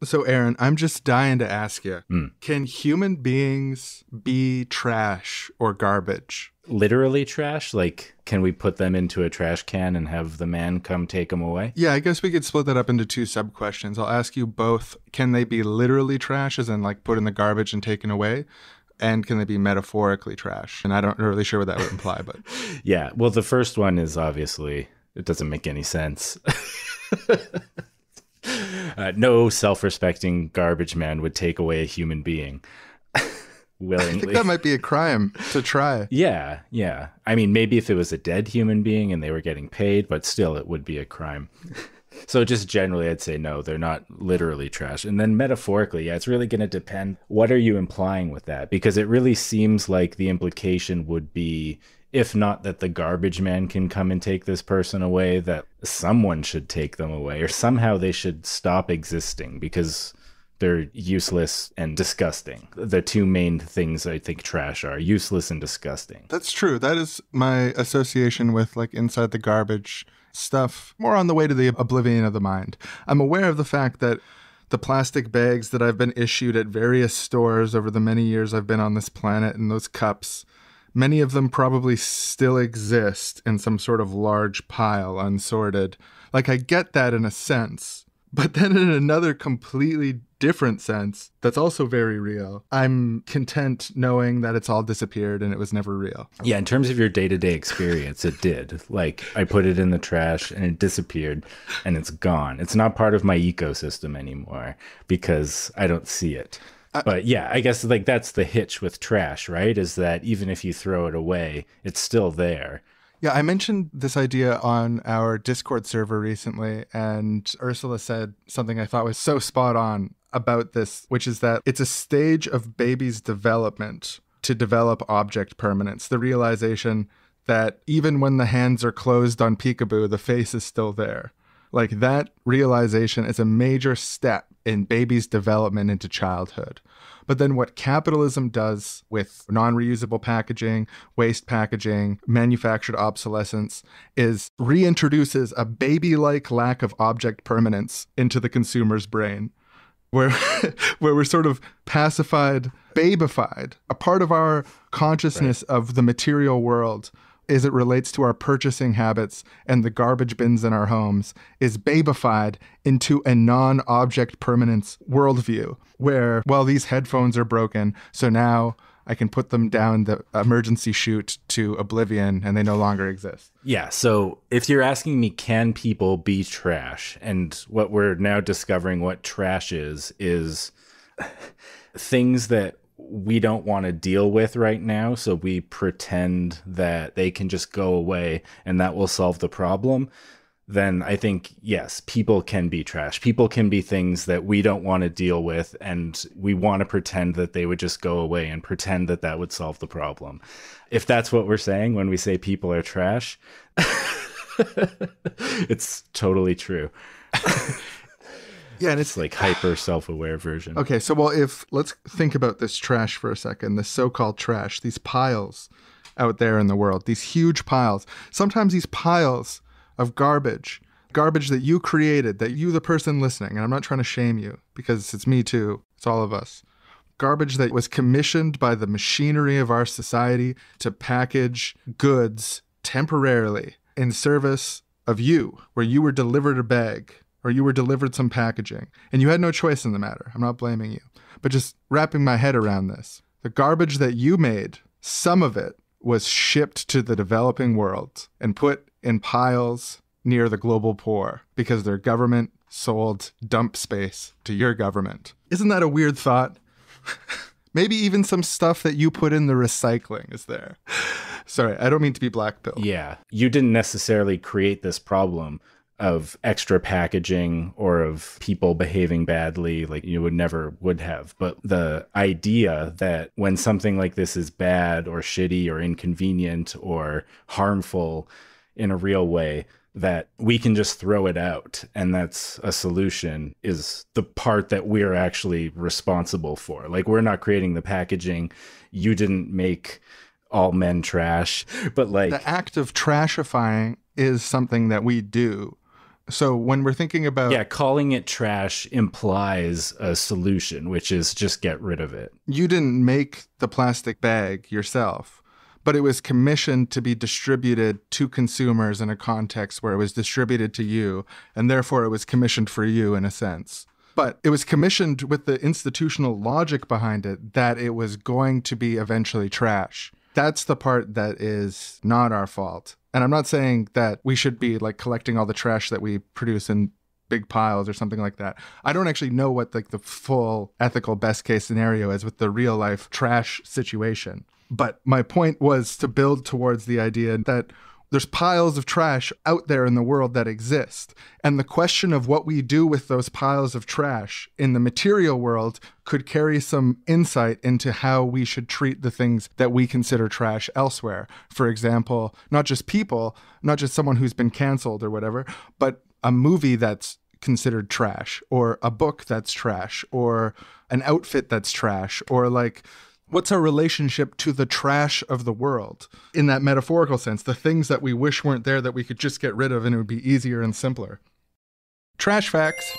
So, Aaron, I'm just dying to ask you, Mm. can human beings be trash or garbage? Literally trash? Like, can we put them into a trash can and have the man come take them away? Yeah, I guess we could split that up into two sub questions. I'll ask you both, can they be literally trash, as in like put in the garbage and taken away? And can they be metaphorically trash? And I don't really sure what that would imply, but Yeah. Well, the first one is obviously, it doesn't make any sense. No self-respecting garbage man would take away a human being I think willingly. that might be a crime to try. Yeah, yeah. I mean, maybe if it was a dead human being and they were getting paid, but still it would be a crime. So just generally, I'd say no, they're not literally trash. And then metaphorically, yeah, it's really going to depend. What are you implying with that? Because it really seems like the implication would be, if not that the garbage man can come and take this person away, that someone should take them away, or somehow they should stop existing because they're useless and disgusting. The two main things I think trash are: useless and disgusting. That's true. That is my association with like inside the garbage stuff, more on the way to the oblivion of the mind. I'm aware of the fact that the plastic bags that I've been issued at various stores over the many years I've been on this planet, and those cups, many of them probably still exist in some sort of large pile, unsorted. Like, I get that in a sense. But then in another completely different sense, that's also very real, I'm content knowing that it's all disappeared and it was never real. Yeah, in terms of your day-to-day experience, it did. Like, I put it in the trash and it disappeared and it's gone. It's not part of my ecosystem anymore because I don't see it. But yeah, I guess like that's the hitch with trash, right? Is that even if you throw it away, it's still there. Yeah, I mentioned this idea on our Discord server recently, and Ursula said something I thought was so spot on about this, which is that it's a stage of baby's development to develop object permanence. The realization that even when the hands are closed on peekaboo, the face is still there. Like, that realization is a major step in baby's development into childhood. But then what capitalism does with non-reusable packaging, waste packaging, manufactured obsolescence is reintroduces a baby-like lack of object permanence into the consumer's brain, where where we're sort of pacified, babified. A part of our consciousness of the material world as it relates to our purchasing habits and the garbage bins in our homes is babified into a non-object permanence worldview where, well, these headphones are broken, so now I can put them down the emergency chute to oblivion and they no longer exist. Yeah, so if you're asking me, can people be trash? And what we're now discovering what trash is things that we don't want to deal with right now, so we pretend that they can just go away and that will solve the problem, then I think, yes, people can be trash. People can be things that we don't want to deal with, and we want to pretend that they would just go away and pretend that that would solve the problem. If that's what we're saying when we say people are trash, it's totally true. Yeah, and It's like hyper self-aware version. okay, so let's think about this trash for a second, this so-called trash, these piles out there in the world, these huge piles. Sometimes these piles of garbage that you created, that you, the person listening, and I'm not trying to shame you because it's me too, it's all of us. Garbage that was commissioned by the machinery of our society to package goods temporarily in service of you, where you were delivered a bag or you were delivered some packaging and you had no choice in the matter. I'm not blaming you, but just wrapping my head around this. The garbage that you made, some of it was shipped to the developing world and put in piles near the global poor because their government sold dump space to your government. Isn't that a weird thought? Maybe even some stuff that you put in the recycling is there. Sorry, I don't mean to be black pill. Yeah, you didn't necessarily create this problem of extra packaging or of people behaving badly like you would have. But the idea that when something like this is bad or shitty or inconvenient or harmful in a real way, that we can just throw it out and that's a solution is the part that we're actually responsible for. Like, we're not creating the packaging. You didn't make all men trash, but like the act of trashifying is something that we do So when we're thinking about... Yeah, calling it trash implies a solution, which is just get rid of it. You didn't make the plastic bag yourself, but it was commissioned to be distributed to consumers in a context where it was distributed to you, and therefore it was commissioned for you in a sense. But it was commissioned with the institutional logic behind it that it was going to be eventually trash. That's the part that is not our fault. And I'm not saying that we should be like collecting all the trash that we produce in big piles or something like that. I don't actually know what like the full ethical best case scenario is with the real life trash situation. But my point was to build towards the idea that there's piles of trash out there in the world that exist. And the question of what we do with those piles of trash in the material world could carry some insight into how we should treat the things that we consider trash elsewhere. For example, not just people, not just someone who's been canceled or whatever, but a movie that's considered trash, or a book that's trash, or an outfit that's trash, or like... what's our relationship to the trash of the world? In that metaphorical sense, the things that we wish weren't there that we could just get rid of and it would be easier and simpler. Trash facts.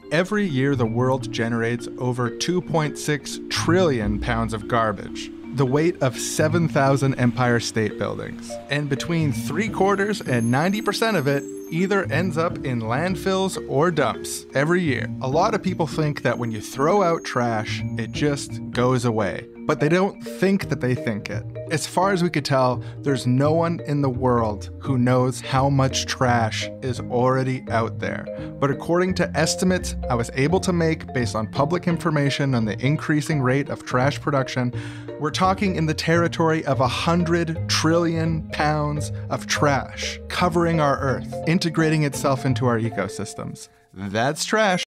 Every year, the world generates over 2.6 trillion pounds of garbage, the weight of 7,000 Empire State Buildings. And between 3/4 and 90% of it either ends up in landfills or dumps every year. A lot of people think that when you throw out trash, it just goes away. But they don't think that they think it. As far as we could tell, there's no one in the world who knows how much trash is already out there. But according to estimates I was able to make based on public information on the increasing rate of trash production, we're talking in the territory of 100 trillion pounds of trash covering our Earth, integrating itself into our ecosystems. That's trash.